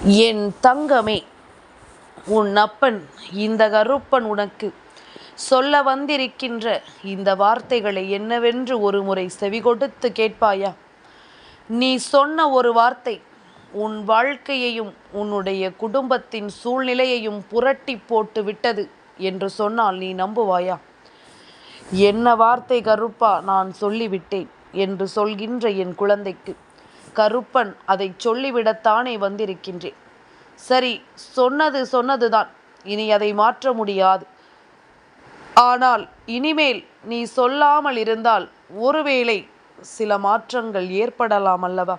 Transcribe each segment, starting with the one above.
என் தங்கமே, உன் அப்பன் இந்த கருப்பன் உனக்கு சொல்ல வந்திருக்கின்ற இந்த வார்த்தைகளை என்னவென்று ஒருமுறை செவிகொடுத்து கேட்பாயா? நீ சொன்ன ஒரு வார்த்தை உன் வாழ்க்கையையும் உன்னுடைய குடும்பத்தின் சூழ்நிலையையும் புரட்டி போட்டு விட்டது என்று சொன்னால் நீ நம்புவாயா? என்ன வார்த்தை கருப்பா நான் சொல்லிவிட்டேன் என்று சொல்கின்ற என் குழந்தைக்கு கருப்பன் அதை சொல்லிவிடத்தானே வந்திருக்கின்றேன். சரி, சொன்னதுதான். இனி அதை மாற்ற முடியாது. ஆனால் இனிமேல் நீ சொல்லாமல் இருந்தால் ஒருவேளை சில மாற்றங்கள் ஏற்படலாம் அல்லவா?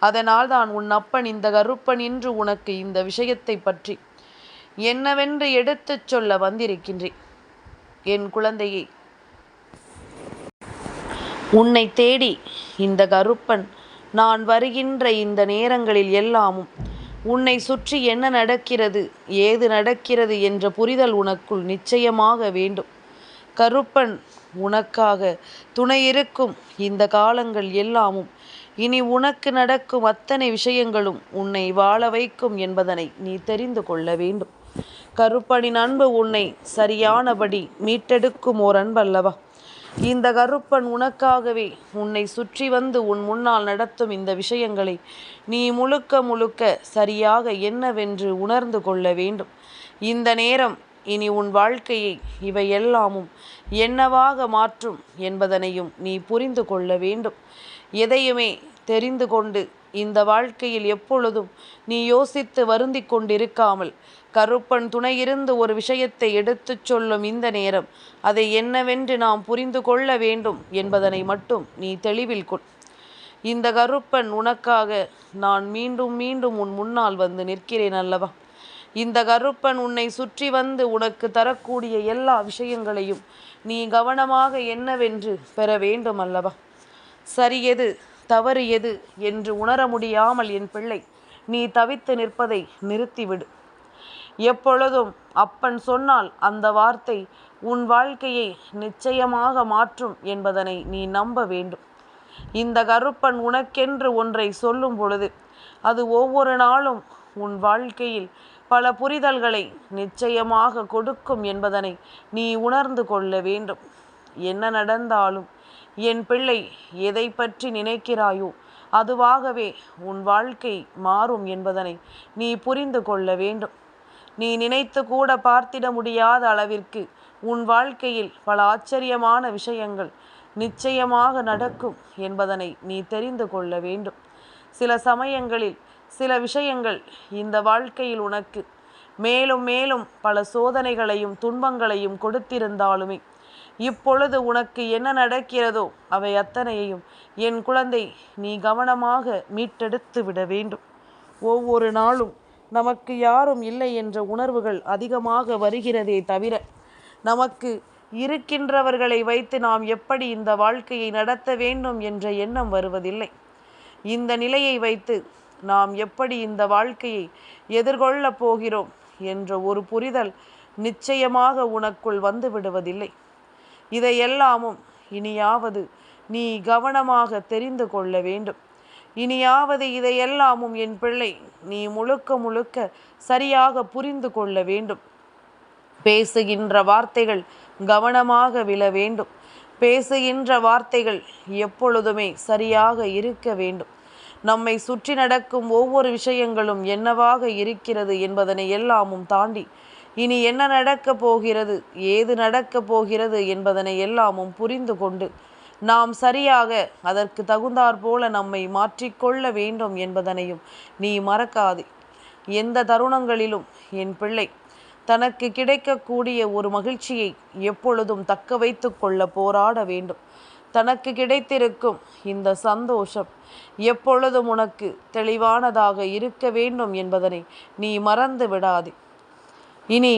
அதனால் தான் உன் அப்பன் இந்த கருப்பன் இன்று உனக்கு இந்த விஷயத்தை பற்றி என்னவென்று எடுத்துச் சொல்ல வந்திருக்கின்றேன். என் குழந்தையே, உன்னை தேடி இந்த கருப்பன் நான் வருகின்ற இந்த நேரங்களில் எல்லாமும் உன்னை சுற்றி என்ன நடக்கிறது, ஏது நடக்கிறது என்ற புரிதல் உனக்குள் நிச்சயமாக வேண்டும். கருப்பன் உனக்காக துணையிருக்கும் இந்த காலங்கள் எல்லாமும் இனி உனக்கு நடக்கும் அத்தனை விஷயங்களும் உன்னை வாழ வைக்கும் என்பதனை நீ தெரிந்து கொள்ள வேண்டும். கருப்பனின் அன்பு உன்னை சரியானபடி மீட்டெடுக்கும் ஓர் அன்பல்லவா? இந்த கருப்பன் உனக்காகவே உன்னை சுற்றி வந்து உன் முன்னால் நடத்தும் இந்த விஷயங்களை நீ முழுக்க சரியாக என்னவென்று உணர்ந்து கொள்ள வேண்டும். இந்த நேரம் இனி உன் வாழ்க்கையை இவை எல்லாமும் என்னவாக மாற்றும் என்பதனையும் நீ புரிந்து கொள்ள வேண்டும். எதையுமே தெரிந்து கொண்டு இந்த வாழ்க்கையில் எப்பொழுதும் நீ யோசித்து வருந்தி கொண்டிருக்காமல் கருப்பன் துணையிருந்து ஒரு விஷயத்தை எடுத்துச் சொல்லும் இந்த நேரம் அதை என்னவென்று நாம் புரிந்து கொள்ள வேண்டும் என்பதனை மட்டும் நீ தெளிவில் கொள். இந்த கருப்பன் உனக்காக நான் மீண்டும் உன் முன்னால் வந்து நிற்கிறேன் அல்லவா? இந்த கருப்பன் உன்னை சுற்றி வந்து உனக்கு தரக்கூடிய எல்லா விஷயங்களையும் நீ கவனமாக என்னவென்று பெற வேண்டும் அல்லவா? சரி எது தவறு எது என்று உணர முடியாமல் என் பிள்ளை நீ தவித்து நிற்பதை நிறுத்திவிடு. எப்பொழுதும் அப்பன் சொன்னால் அந்த வார்த்தை உன் வாழ்க்கையை நிச்சயமாக மாற்றும் என்பதனை நீ நம்ப வேண்டும். இந்த கருப்பன் உனக்கென்று ஒன்றை சொல்லும் பொழுது அது ஒவ்வொரு நாளும் உன் வாழ்க்கையில் பல புரிதல்களை நிச்சயமாக கொடுக்கும் என்பதனை நீ உணர்ந்து கொள்ள வேண்டும். என்ன நடந்தாலும் என் பிள்ளை எதை பற்றி நினைக்கிறாயோ அதுவாகவே உன் வாழ்க்கை மாறும் என்பதனை நீ புரிந்து கொள்ள வேண்டும். நீ நினைத்து கூட பார்த்திட முடியாத அளவிற்கு உன் வாழ்க்கையில் பல ஆச்சரியமான விஷயங்கள் நிச்சயமாக நடக்கும் என்பதனை நீ தெரிந்து கொள்ள வேண்டும். சில சமயங்களில் சில விஷயங்கள் இந்த வாழ்க்கையில் உனக்கு மேலும் பல சோதனைகளையும் துன்பங்களையும் கொடுத்திருந்தாலுமே இப்பொழுது உனக்கு என்ன நடக்கிறதோ அவை அத்தனையையும் என் குழந்தை நீ கவனமாக மீட்டெடுத்து விட வேண்டும். ஒவ்வொரு நாளும் நமக்கு யாரும் இல்லை என்ற உணர்வுகள் அதிகமாக வருகிறதே தவிர நமக்கு இருக்கின்றவர்களை வைத்து நாம் எப்படி இந்த வாழ்க்கையை நடத்த வேண்டும் என்ற எண்ணம் வருவதில்லை. இந்த நிலையை வைத்து நாம் எப்படி இந்த வாழ்க்கையை எதிர்கொள்ளப் போகிறோம் என்ற ஒரு புரிதல் நிச்சயமாக உனக்குள் வந்து விடுவதில்லை. இதையெல்லாமும் இனியாவது நீ கவனமாக தெரிந்து கொள்ள வேண்டும். இனியாவது இதையெல்லாமும் என் பிள்ளை நீ முழுக்க சரியாக புரிந்து கொள்ள வேண்டும். பேசுகின்ற வார்த்தைகள் கவனமாக விழ வேண்டும். பேசுகின்ற வார்த்தைகள் எப்பொழுதுமே சரியாக இருக்க வேண்டும். நம்மை சுற்றி நடக்கும் ஒவ்வொரு விஷயங்களும் என்னவாக இருக்கிறது என்பதனை எல்லாமும் தாண்டி இனி என்ன நடக்கப் போகிறது, ஏது நடக்கப் போகிறது என்பதனை எல்லாமும் புரிந்து கொண்டு நாம் சரியாக அதற்கு தகுந்தாற்போல நம்மை மாற்றிக்கொள்ள வேண்டும் என்பதனையும் நீ மறக்காதே. எந்த தருணங்களிலும் என் பிள்ளை தனக்கு கிடைக்கக்கூடிய ஒரு மகிழ்ச்சியை எப்பொழுதும் தக்க வைத்து கொள்ள போராட வேண்டும். தனக்கு கிடைத்திருக்கும் இந்த சந்தோஷம் எப்பொழுதும் உனக்கு தெளிவானதாக இருக்க வேண்டும் என்பதனை நீ மறந்து விடாதே. இனி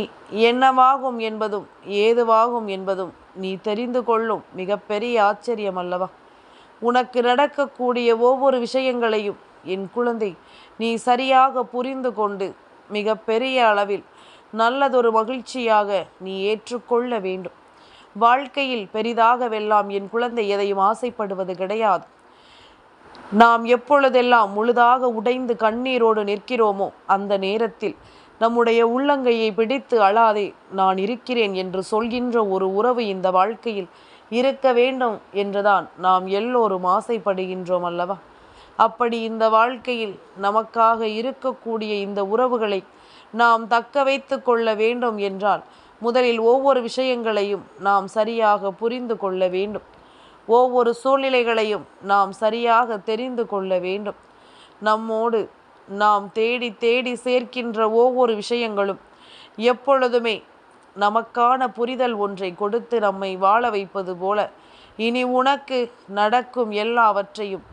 என்னவாகும் என்பதும் ஏதுவாகும் என்பதும் நீ தெரிந்து கொள்ளும் மிகப்பெரிய ஆச்சரியம் அல்லவா? உனக்கு நடக்கக்கூடிய ஒவ்வொரு விஷயங்களையும் என் குழந்தை நீ சரியாக புரிந்து கொண்டு மிகப்பெரிய அளவில் நல்லதொரு மகிழ்ச்சியாக நீ ஏற்றுக்கொள்ள வேண்டும். வாழ்க்கையில் பெரிதாகவெல்லாம் என் குழந்தை எதையும் ஆசைப்படுவது கிடையாது. நாம் எப்பொழுதெல்லாம் முழுதாக உடைந்து கண்ணீரோடு நிற்கிறோமோ அந்த நேரத்தில் நம்முடைய உள்ளங்கையை பிடித்து அழாதே, நான் இருக்கிறேன் என்று சொல்கின்ற ஒரு உறவு இந்த வாழ்க்கையில் இருக்க வேண்டும் என்றுதான் நாம் எல்லோரும் ஆசைப்படுகின்றோம் அல்லவா? அப்படி இந்த வாழ்க்கையில் நமக்காக இருக்கக்கூடிய இந்த உறவுகளை நாம் தக்க வைத்து கொள்ள வேண்டும் என்றால் முதலில் ஒவ்வொரு விஷயங்களையும் நாம் சரியாக புரிந்து கொள்ள வேண்டும். ஒவ்வொரு சூழ்நிலைகளையும் நாம் சரியாக தெரிந்து கொள்ள வேண்டும். நம்மோடு நாம் தேடி தேடி சேர்க்கின்ற ஒவ்வொரு விஷயங்களும் எப்பொழுதுமே நமக்கான புரிதல் ஒன்றை கொடுத்து நம்மை வாழ வைப்பது போல இனி உனக்கு நடக்கும் எல்லாவற்றையும்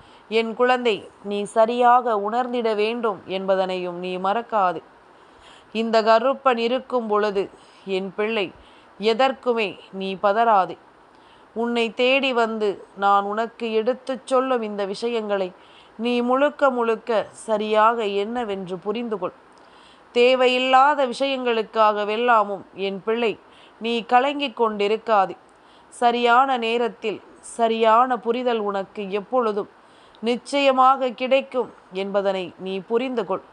என் குழந்தை நீ சரியாக உணர்ந்திட வேண்டும் என்பதனையும் நீ மறக்காது. இந்த கருப்பன் இருக்கும் பொழுது என் பிள்ளை எதற்குமே நீ பதறாதே. உன்னை தேடி வந்து நான் உனக்கு எடுத்துச் சொல்லும் இந்த விஷயங்களை நீ முழுக்க முழுக்க சரியாக என்னவென்று புரிந்து கொள். தேவையில்லாத விஷயங்களுக்காகவெல்லாமும் என் பிள்ளை நீ கலங்கிக் கொண்டிருக்காதே. சரியான நேரத்தில் சரியான புரிதல் உனக்கு எப்பொழுதும் நிச்சயமாக கிடைக்கும் என்பதனை நீ புரிந்து கொள்.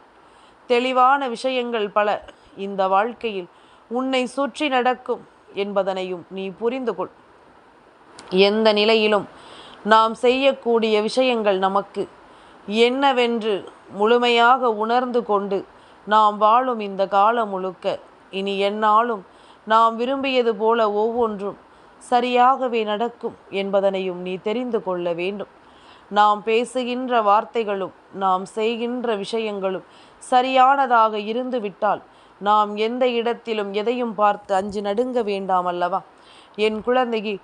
தெளிவான விஷயங்கள் பல இந்த வாழ்க்கையில் உன்னை சுற்றி நடக்கும் என்பதனையும் நீ புரிந்து கொள். எந்த நிலையிலும் நாம் செய்யக்கூடிய விஷயங்கள் நமக்கு என்னவென்று முழுமையாக உணர்ந்து கொண்டு நாம் வாழும் இந்த காலம் முழுக்க இனி எந்நாளும் நாம் விரும்பியது போல ஒவ்வொன்றும் சரியாகவே நடக்கும் என்பதனையும் நீ தெரிந்து கொள்ள வேண்டும். நாம் பேசுகின்ற வார்த்தைகளும் நாம் செய்கின்ற விஷயங்களும் சரியானதாக இருந்துவிட்டால் நாம் எந்த இடத்திலும் எதையும் பார்த்து அஞ்சு நடுங்க வேண்டாம் அல்லவா? என் குழந்தையே,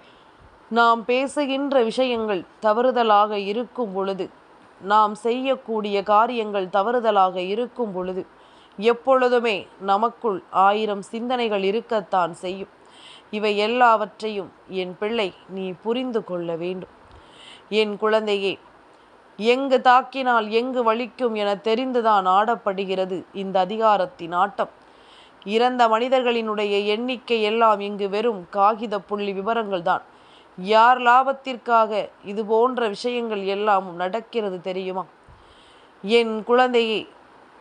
நாம் பேசுகின்ற விஷயங்கள் தவறுதலாக இருக்கும் பொழுது, நாம் செய்யக்கூடிய காரியங்கள் தவறுதலாக இருக்கும் பொழுது எப்பொழுதுமே நமக்குள் 1000 சிந்தனைகள் இருக்கத்தான் செய்யும். இவை எல்லாவற்றையும் என் பிள்ளை நீ புரிந்து கொள்ள வேண்டும். என் குழந்தையே, எங்கு தாக்கினால் எங்கு வலிக்கும் என தெரிந்துதான் ஆடப்படுகிறது இந்த அதிகாரத்தின் ஆட்டம். இறந்த மனிதர்களினுடைய எண்ணிக்கை எல்லாம் இங்கு வெறும் காகித புள்ளி விவரங்கள் தான். யார் லாபத்திற்காக இது போன்ற விஷயங்கள் எல்லாம் நடக்கிறது தெரியுமா? என் குழந்தையே,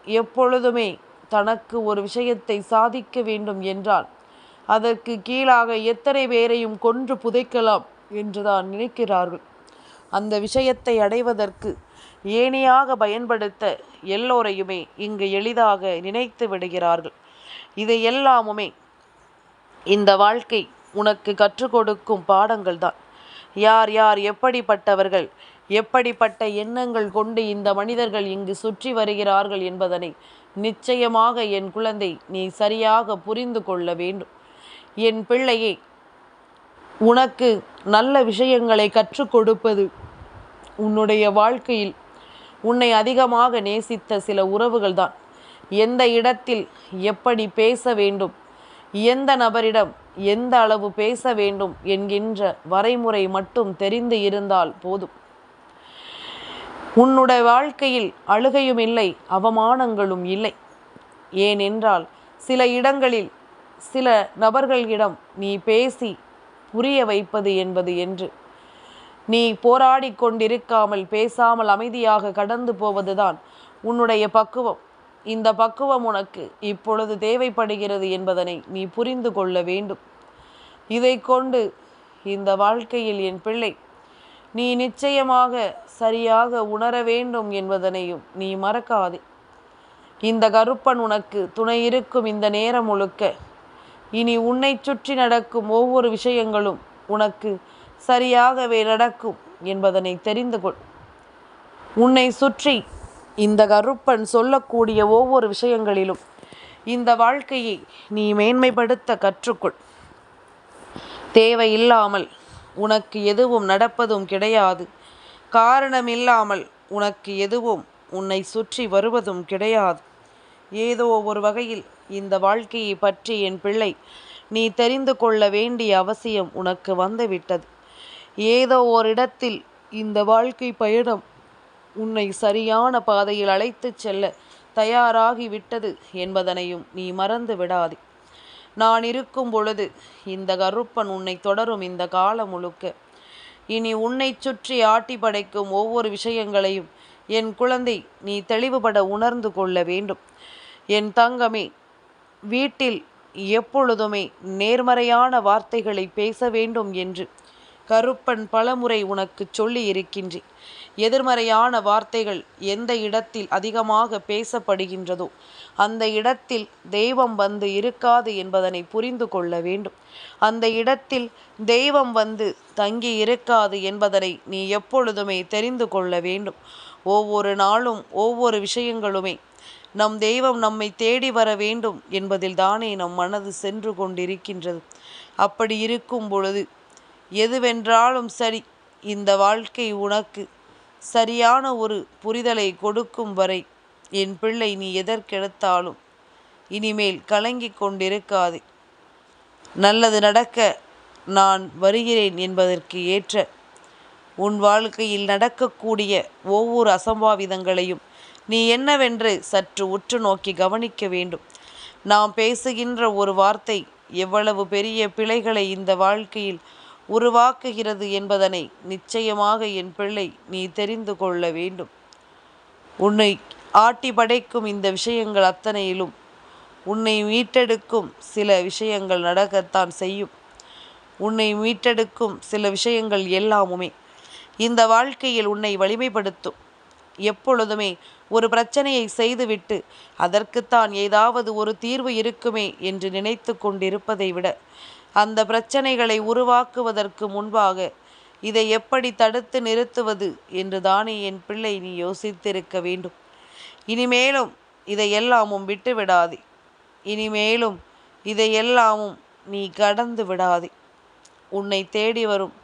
எப்பொழுதுமே தனக்கு ஒரு விஷயத்தை சாதிக்க வேண்டும் என்றால் அதற்கு கீழாக எத்தனை பேரையும் கொன்று புதைக்கலாம் என்றுதான் நினைக்கிறார்கள். அந்த விஷயத்தை அடைவதற்கு ஏணியாக பயன்படுத்த எல்லோரையுமே இங்கு எளிதாக நினைத்து விடுகிறார்கள். இது எல்லாமுமே இந்த வாழ்க்கை உனக்கு கற்றுக் கொடுக்கும் பாடங்கள் தான். யார் யார் எப்படிப்பட்டவர்கள், எப்படிப்பட்ட எண்ணங்கள் கொண்டு இந்த மனிதர்கள் இங்கு சுற்றி வருகிறார்கள் என்பதனை நிச்சயமாக என் குழந்தை நீ சரியாக புரிந்து கொள்ள வேண்டும். என் பிள்ளையே, உனக்கு நல்ல விஷயங்களை கற்றுக் கொடுப்பது உன்னுடைய வாழ்க்கையில் உன்னை அதிகமாக நேசித்த சில உறவுகள் தான். எந்த இடத்தில் எப்படி பேச வேண்டும், எந்த நபரிடம் எந்த அளவு பேச வேண்டும் என்கின்ற வரைமுறை மட்டும் தெரிந்து இருந்தால் போதும். உன்னுடைய வாழ்க்கையில் அழுகையும் இல்லை, அவமானங்களும் இல்லை. ஏனென்றால் சில இடங்களில் சில நபர்களிடம் நீ பேசி புரிய வைப்பது என்பது என்று நீ போராடி கொண்டிருக்காமல் பேசாமல் அமைதியாக கடந்து போவதுதான் உன்னுடைய பக்குவம். இந்த பக்குவம் உனக்கு இப்பொழுது தேவைப்படுகிறது என்பதனை நீ புரிந்து கொள்ள வேண்டும். இதை கொண்டு இந்த வாழ்க்கையில் என் பிள்ளை நீ நிச்சயமாக சரியாக உணர வேண்டும் என்பதனையும் நீ மறக்காதே. இந்த கருப்பன் உனக்கு துணை இருக்கும் இந்த நேரம் முழுக்க இனி உன்னை சுற்றி நடக்கும் ஒவ்வொரு விஷயங்களும் உனக்கு சரியாகவே நடக்கும் என்பதனை தெரிந்து கொள். உன்னை சுற்றி இந்த கருப்பன் சொல்லக்கூடிய ஒவ்வொரு விஷயங்களிலும் இந்த வாழ்க்கையை நீ மேன்மைப்படுத்த கற்றுக்கொள். தேவையில்லாமல் உனக்கு எதுவும் நடப்பதும் கிடையாது. காரணமில்லாமல் உனக்கு எதுவும் உன்னை சுற்றி வருவதும் கிடையாது. ஏதோ ஒரு வகையில் இந்த வாழ்க்கையை பற்றி என் பிள்ளை நீ தெரிந்து கொள்ள வேண்டிய அவசியம் உனக்கு வந்துவிட்டது. ஏதோ ஓரிடத்தில் இந்த வாழ்க்கை பயணம் உன்னை சரியான பாதையில் அழைத்து செல்ல தயாராகிவிட்டது என்பதனையும் நீ மறந்து விடாதே. நான் இருக்கும் பொழுது இந்த கருப்பன் உன்னை தொடரும் இந்த காலம் முழுக்க இனி உன்னை சுற்றி ஆட்டி படைக்கும் ஒவ்வொரு விஷயங்களையும் என் குழந்தை, நீ தெளிவுபட உணர்ந்து கொள்ள வேண்டும். என் தங்கமே, வீட்டில் எப்பொழுதுமே நேர்மறையான வார்த்தைகளை பேச வேண்டும் என்று கருப்பன் பலமுறை உனக்கு சொல்லி இருக்கின்றேன். எதிர்மறையான வார்த்தைகள் எந்த இடத்தில் அதிகமாக பேசப்படுகின்றதோ அந்த இடத்தில் தெய்வம் வந்து இருக்காது என்பதனை புரிந்து கொள்ள வேண்டும். அந்த இடத்தில் தெய்வம் வந்து தங்கி இருக்காது என்பதனை நீ எப்பொழுதுமே தெரிந்து கொள்ள வேண்டும். ஒவ்வொரு நாளும் ஒவ்வொரு விஷயங்களுமே நம் தெய்வம் நம்மை தேடி வர வேண்டும் என்பதில் தானே நம் மனது சென்று கொண்டிருக்கின்றது. அப்படி இருக்கும் பொழுது எதுவென்றாலும் சரி, இந்த வாழ்க்கை உனக்கு சரியான ஒரு புரிதலை கொடுக்கும் வரை என் பிள்ளை, நீ எதற்கெடுத்தாலும் இனிமேல் கலங்கி கொண்டிருக்காதே. நல்லது நடக்க நான் வருகிறேன் என்பதற்கு ஏற்ற உன் வாழ்க்கையில் நடக்கக்கூடிய ஒவ்வொரு அசம்பாவிதங்களையும் நீ என்னவென்று சற்று உற்று நோக்கி கவனிக்க வேண்டும். நாம் பேசுகின்ற ஒரு வார்த்தை எவ்வளவு பெரிய பிழைகளை இந்த வாழ்க்கையில் உருவாக்குகிறது என்பதனை நிச்சயமாக என் பிள்ளை நீ தெரிந்து கொள்ள வேண்டும். உன்னை ஆட்டி படைக்கும் இந்த விஷயங்கள் அத்தனையிலும் உன்னை மீட்டெடுக்கும் சில விஷயங்கள் நடக்கத்தான் செய்யும். உன்னை மீட்டெடுக்கும் சில விஷயங்கள் எல்லாமுமே இந்த வாழ்க்கையில் உன்னை வலிமைப்படுத்தும். எப்பொழுதுமே ஒரு பிரச்சனையை செய்துவிட்டு அதற்குத்தான் ஏதாவது ஒரு தீர்வு இருக்குமே என்று நினைத்து கொண்டிருப்பதை விட, அந்த பிரச்சனைகளை உருவாக்குவதற்கு முன்பாக இதை எப்படி தடுத்து நிறுத்துவது என்று தானே என் பிள்ளை நீ யோசித்திருக்க வேண்டும். இனிமேலும் இதையெல்லாமும் விட்டு விடாதே. இனிமேலும் இதையெல்லாமும் நீ கடந்து விடாதே. உன்னை தேடி வரும்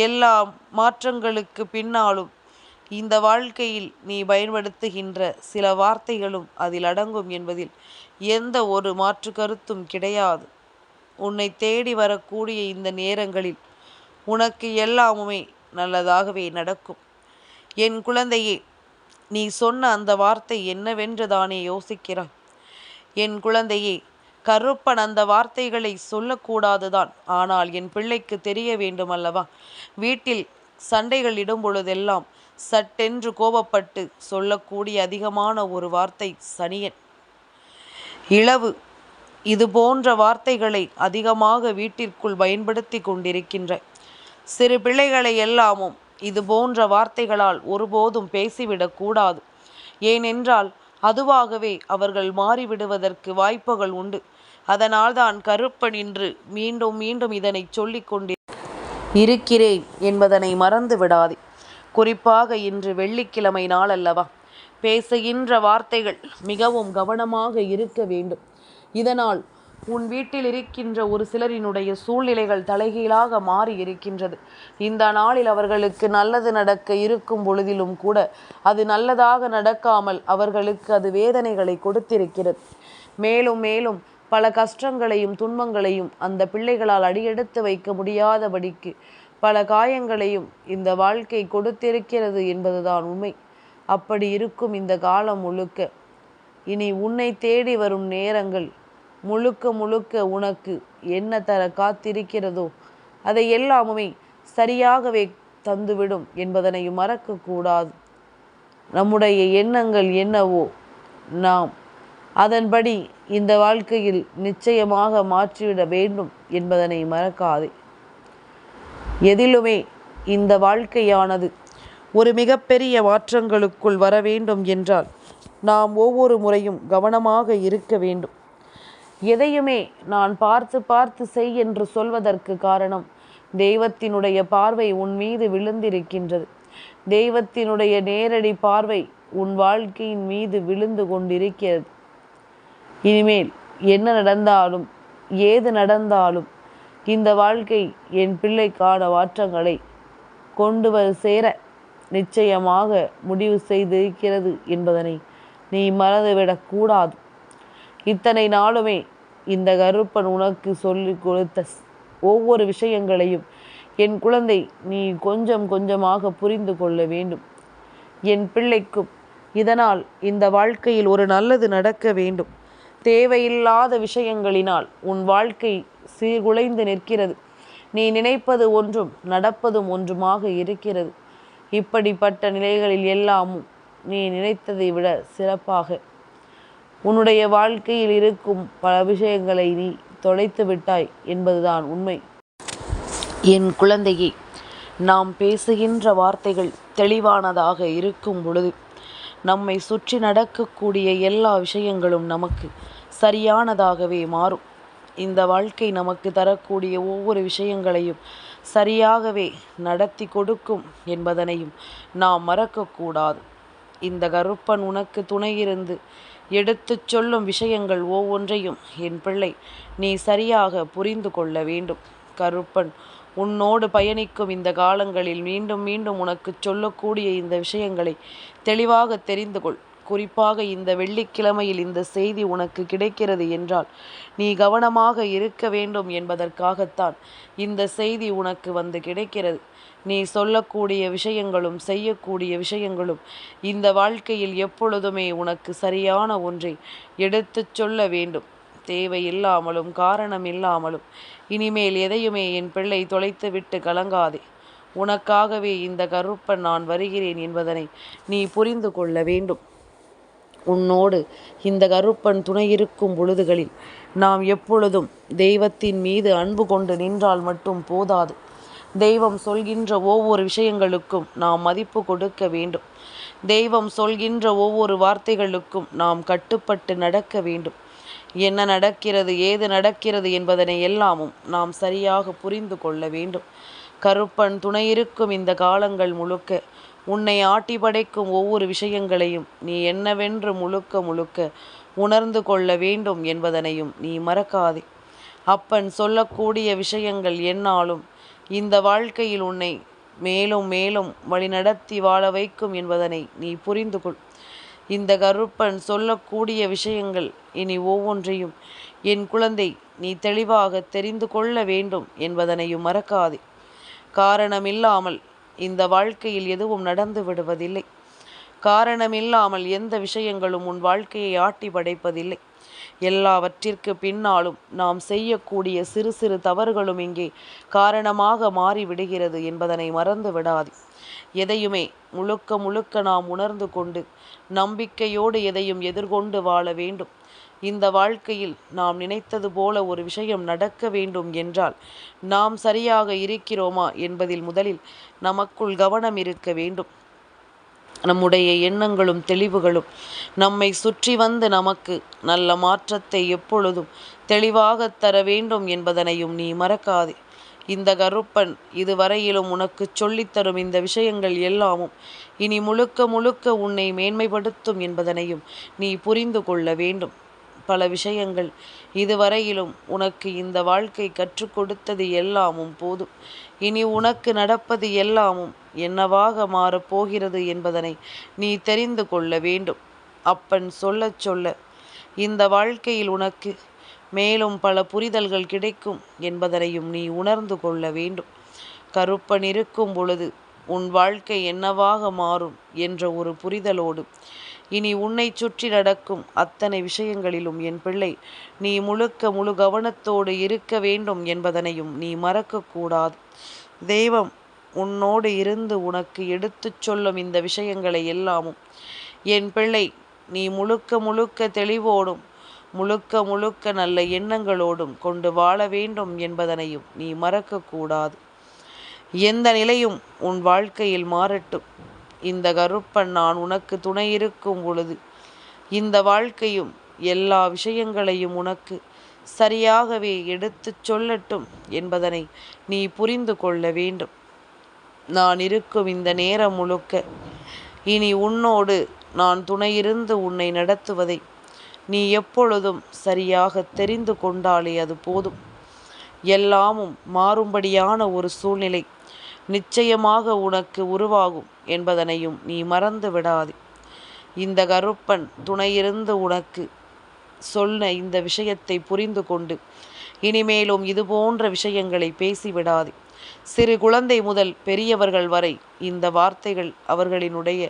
எல்லா மாற்றங்களுக்கு பின்னாலும் இந்த வாழ்க்கையில் நீ பயன்படுத்துகின்ற சில வார்த்தைகளும் அதில் அடங்கும் என்பதில் எந்த ஒரு மாற்று கருத்தும் கிடையாது. உன்னை தேடி வரக்கூடிய இந்த நேரங்களில் உனக்கு எல்லாமுமே நல்லதாகவே நடக்கும். என் குழந்தையே, நீ சொன்ன அந்த வார்த்தை என்னவென்று தானே யோசிக்கிறாய். என் குழந்தையே, கருப்பன் அந்த வார்த்தைகளை சொல்லக்கூடாதுதான். ஆனால் என் பிள்ளைக்கு தெரிய வேண்டும் அல்லவா? வீட்டில் சண்டைகள் இடும் பொழுதெல்லாம் சட்டென்று கோபப்பட்டு சொல்லக்கூடிய அதிகமான ஒரு வார்த்தை சனியன். இளவு இது போன்ற வார்த்தைகளை அதிகமாக வீட்டிற்குள் பயன்படுத்தி கொண்டிருக்கின்ற சிறு பிள்ளைகளை எல்லாமும் இது போன்ற வார்த்தைகளால் ஒருபோதும் பேசிவிடக்கூடாது. ஏனென்றால் அதுவாகவே அவர்கள் மாறிவிடுவதற்கு வாய்ப்புகள் உண்டு. அதனால்தான் கருப்பன் இன்று மீண்டும் மீண்டும் இதனை சொல்லிக் கொண்டு இருக்கிறேன் என்பதனை மறந்து விடாதே. குறிப்பாக இன்று வெள்ளிக்கிழமை நாள் அல்லவா? பேசுகின்ற வார்த்தைகள் மிகவும் கவனமாக இருக்க வேண்டும். இதனால் உன் வீட்டில் இருக்கின்ற ஒரு சிலரினுடைய சூழ்நிலைகள் தலைகீழாக மாறி இருக்கின்றது. இந்த நாளில் அவர்களுக்கு நல்லது நடக்க இருக்கும் பொழுதிலும் கூட அது நல்லதாக நடக்காமல் அவர்களுக்கு அது வேதனைகளை கொடுத்திருக்கிறது. மேலும் மேலும் பல கஷ்டங்களையும் துன்பங்களையும் அந்த பிள்ளைகளால் அடியெடுத்து வைக்க முடியாதபடிக்கு பல காயங்களையும் இந்த வாழ்க்கை கொடுத்திருக்கிறது என்பதுதான் உண்மை. அப்படி இருக்கும் இந்த காலம் முழுக்க இனி உன்னை தேடி வரும் நேரங்கள் முழுக்க முழுக்க உனக்கு என்ன தர காத்திருக்கிறதோ அதை எல்லாமுமே சரியாகவே தந்துவிடும் என்பதனையும் மறக்கக்கூடாது. நம்முடைய எண்ணங்கள் என்னவோ நாம் அதன்படி இந்த வாழ்க்கையில் நிச்சயமாக மாற்றிவிட வேண்டும் என்பதனை மறக்காதே. எதிலுமே இந்த வாழ்க்கையானது ஒரு மிகப்பெரிய மாற்றங்களுக்குள் வர வேண்டும் என்றால் நாம் ஒவ்வொரு முறையும் கவனமாக இருக்க வேண்டும். எதையுமே நான் பார்த்து பார்த்து செய் என்று சொல்வதற்கு காரணம், தெய்வத்தினுடைய பார்வை உன் மீது விழுந்திருக்கின்றது. தெய்வத்தினுடைய நேரடி பார்வை உன் வாழ்க்கையின் மீது விழுந்து கொண்டிருக்கிறது. இனிமேல் என்ன நடந்தாலும் ஏது நடந்தாலும் இந்த வாழ்க்கை என் பிள்ளைக்கான மாற்றங்களை கொண்டு சேர நிச்சயமாக முடிவு செய்திருக்கிறது என்பதனை நீ மறந்துவிடக்கூடாது. இத்தனை நாளுமே இந்த கருப்பன் உனக்கு சொல்லி கொடுத்த ஒவ்வொரு விஷயங்களையும் என் குழந்தை நீ கொஞ்சம் கொஞ்சமாக புரிந்து கொள்ள வேண்டும். என் பிள்ளைக்கும் இதனால் இந்த வாழ்க்கையில் ஒரு நல்லது நடக்க வேண்டும். தேவையில்லாத விஷயங்களினால் உன் வாழ்க்கை சீர்குலைந்து நிற்கிறது. நீ நினைப்பது ஒன்றும் நடப்பதும் ஒன்றுமாக இருக்கிறது. இப்படிப்பட்ட நிலைகளில் எல்லாமும் நீ நினைத்ததை விட சிறப்பாக உன்னுடைய வாழ்க்கையில் இருக்கும் பல விஷயங்களை நீ தொலைத்து விட்டாய் என்பதுதான் உண்மை. என் குழந்தையே, நாம் பேசுகின்ற வார்த்தைகள் தெளிவானதாக இருக்கும் பொழுது நம்மை சுற்றி நடக்கக்கூடிய எல்லா விஷயங்களும் நமக்கு சரியானதாகவே மாறும். இந்த வாழ்க்கை நமக்கு தரக்கூடிய ஒவ்வொரு விஷயங்களையும் சரியாகவே நடத்தி கொடுக்கும் என்பதனையும் நாம் மறக்கக்கூடாது. இந்த கருப்பன் உனக்கு துணையிருந்து எடுத்துச் சொல்லும் விஷயங்கள் ஒவ்வொன்றையும் என் பிள்ளை நீ சரியாக புரிந்து கொள்ள வேண்டும். கருப்பன் உன்னோடு பயணிக்கும் இந்த காலங்களில் மீண்டும் மீண்டும் உனக்கு சொல்லக்கூடிய இந்த விஷயங்களை தெளிவாக தெரிந்து கொள். குறிப்பாக இந்த வெள்ளிக்கிழமையில் இந்த செய்தி உனக்கு கிடைக்கிறது என்றால் நீ கவனமாக இருக்க வேண்டும் என்பதற்காகத்தான் இந்த செய்தி உனக்கு வந்து கிடைக்கிறது. நீ சொல்லக்கூடிய விஷயங்களும் செய்யக்கூடிய விஷயங்களும் இந்த வாழ்க்கையில் எப்பொழுதுமே உனக்கு சரியான ஒன்றை எடுத்துச் சொல்ல வேண்டும். தேவையில்லாமலும் காரணம் இல்லாமலும் இனிமேல் எதையுமே என் பிள்ளை தொலைத்துவிட்டு கலங்காதே. உனக்காகவே இந்த கருப்பன் நான் வருகிறேன் என்பதனை நீ புரிந்து கொள்ள வேண்டும். உன்னோடு இந்த கருப்பன் துணை இருக்கும் பொழுதுகளில் நாம் எப்பொழுதும் தெய்வத்தின் மீது அன்பு கொண்டு நின்றால் மட்டும் போதாது. தெய்வம் சொல்கின்ற ஒவ்வொரு விஷயங்களுக்கும் நாம் மதிப்பு கொடுக்க வேண்டும். தெய்வம் சொல்கின்ற ஒவ்வொரு வார்த்தைகளுக்கும் நாம் கட்டுப்பட்டு நடக்க வேண்டும். என்ன நடக்கிறது, ஏது நடக்கிறது என்பதனை எல்லாமும் நாம் சரியாக புரிந்து கொள்ள வேண்டும். கருப்பன் துணையிருக்கும் இந்த காலங்கள் முழுக்க உன்னை ஆட்டி படைக்கும் ஒவ்வொரு விஷயங்களையும் நீ என்னவென்று முழுக்க முழுக்க உணர்ந்து கொள்ள வேண்டும் என்பதனையும் நீ மறக்காதே. அப்பன் சொல்லக்கூடிய விஷயங்கள் என்னாலும் இந்த வாழ்க்கையில் உன்னை மேலும் மேலும் வழிநடத்தி வாழ வைக்கும் என்பதனை நீ புரிந்து கொள். இந்த கருப்பன் சொல்லக்கூடிய விஷயங்கள் இனி ஒவ்வொன்றையும் என் குழந்தை நீ தெளிவாக தெரிந்து கொள்ள வேண்டும் என்பதனையும் மறக்காதே. காரணமில்லாமல் இந்த வாழ்க்கையில் எதுவும் நடந்து விடுவதில்லை. காரணமில்லாமல் எந்த விஷயங்களும் உன் வாழ்க்கையை ஆட்டி படைப்பதில்லை. எல்லாவற்றிற்கு பின்னாலும் நாம் செய்யக்கூடிய சிறு சிறு தவறுகளும் இங்கே காரணமாக மாறிவிடுகிறது என்பதனை மறந்து விடாதே. எதையுமே முழுக்க முழுக்க நாம் உணர்ந்து கொண்டு நம்பிக்கையோடு எதையும் எதிர்கொண்டு வாழ வேண்டும். இந்த வாழ்க்கையில் நாம் நினைத்தது போல ஒரு விஷயம் நடக்க வேண்டும் என்றால் நாம் சரியாக இருக்கிறோமா என்பதில் முதலில் நமக்குள் கவனம் இருக்க வேண்டும். நம்முடைய எண்ணங்களும் தெளிவுகளும் நம்மை சுற்றி வந்து நமக்கு நல்ல மாற்றத்தை எப்பொழுதும் தெளிவாக தர வேண்டும் என்பதனையும் நீ மறக்காதே. இந்த கருப்பன் இதுவரையிலும் உனக்கு சொல்லித்தரும் இந்த விஷயங்கள் எல்லாமும் இனி முழுக்க முழுக்க உன்னை மேன்மைப்படுத்தும் என்பதனையும் நீ புரிந்து கொள்ள வேண்டும். பல விஷயங்கள் இதுவரையிலும் உனக்கு இந்த வாழ்க்கை கற்றுக் கொடுத்தது எல்லாமும் போதும். இனி உனக்கு நடப்பது எல்லாமும் என்னவாக மாறப்போகிறது என்பதனை நீ தெரிந்து கொள்ள வேண்டும். அப்பன் சொல்ல சொல்ல இந்த வாழ்க்கையில் உனக்கு மேலும் பல புரிதல்கள் கிடைக்கும் என்பதனையும் நீ உணர்ந்து கொள்ள வேண்டும். கருப்பன் இருக்கும் பொழுது உன் வாழ்க்கை என்னவாக மாறும் என்ற ஒரு புரிதலோடு இனி உன்னை சுற்றி நடக்கும் அத்தனை விஷயங்களிலும் என் பிள்ளை நீ முழுக்க முழு கவனத்தோடு இருக்க வேண்டும் என்பதனையும் நீ மறக்கக்கூடாது. தெய்வம் உன்னோடு இருந்து உனக்கு எடுத்துச் சொல்லும் இந்த விஷயங்களை எல்லாமும் என் பிள்ளை நீ முழுக்க முழுக்க தெளிவோடும் முழுக்க முழுக்க நல்ல எண்ணங்களோடும் கொண்டு வாழ வேண்டும் என்பதனையும் நீ மறக்கக்கூடாது. எந்த நிலையும் உன் வாழ்க்கையில் மாறட்டும். இந்த கருப்பன் நான் உனக்கு துணை இருக்கும் பொழுது இந்த வாழ்க்கையும் எல்லா விஷயங்களையும் உனக்கு சரியாகவே எடுத்துச் சொல்லட்டும் என்பதனை நீ புரிந்து கொள்ள வேண்டும். நான் இருக்கும் இந்த நேரம் முழுக்க இனி உன்னோடு நான் துணையிருந்து உன்னை நடத்துவதை நீ எப்பொழுதும் சரியாக தெரிந்து கொண்டாலே அது போதும். எல்லாமும் மாறும்படியான ஒரு சூழ்நிலை நிச்சயமாக உனக்கு உருவாகும் என்பதனையும் நீ மறந்து விடாதே. இந்த கருப்பன் துணையிருந்து உனக்கு சொன்ன இந்த விஷயத்தை புரிந்து கொண்டு இனிமேலும் இது போன்ற விஷயங்களை பேசிவிடாதே. சிறு குழந்தை முதல் பெரியவர்கள் வரை இந்த வார்த்தைகள் அவர்களினுடைய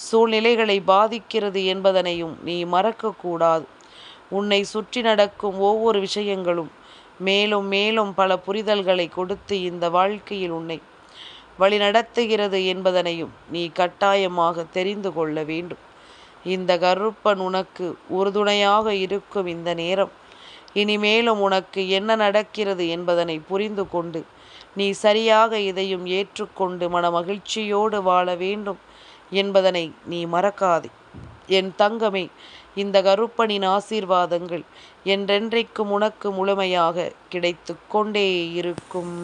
சூழ்நிலைகளை பாதிக்கிறது என்பதனையும் நீ மறக்கக்கூடாது. உன்னை சுற்றி நடக்கும் ஒவ்வொரு விஷயங்களும் மேலும் மேலும் பல புரிதல்களை கொடுத்து இந்த வாழ்க்கையில் உன்னை வழிநடத்துகிறது என்பதனையும் நீ கட்டாயமாக தெரிந்து கொள்ள வேண்டும். இந்த கருப்பன் உனக்கு உறுதுணையாக இருக்கும் இந்த நேரம் இனிமேலும் உனக்கு என்ன நடக்கிறது என்பதனை புரிந்து கொண்டு நீ சரியாக இதையும் ஏற்றுக்கொண்டு மனமகிழ்ச்சியோடு வாழ வேண்டும் என்பதனை நீ மறக்காதே. என் தங்கமே, இந்த கருப்பனின் ஆசீர்வாதங்கள் என்றென்றைக்கும் உனக்கு முழுமையாக கிடைத்து கொண்டே இருக்கும்.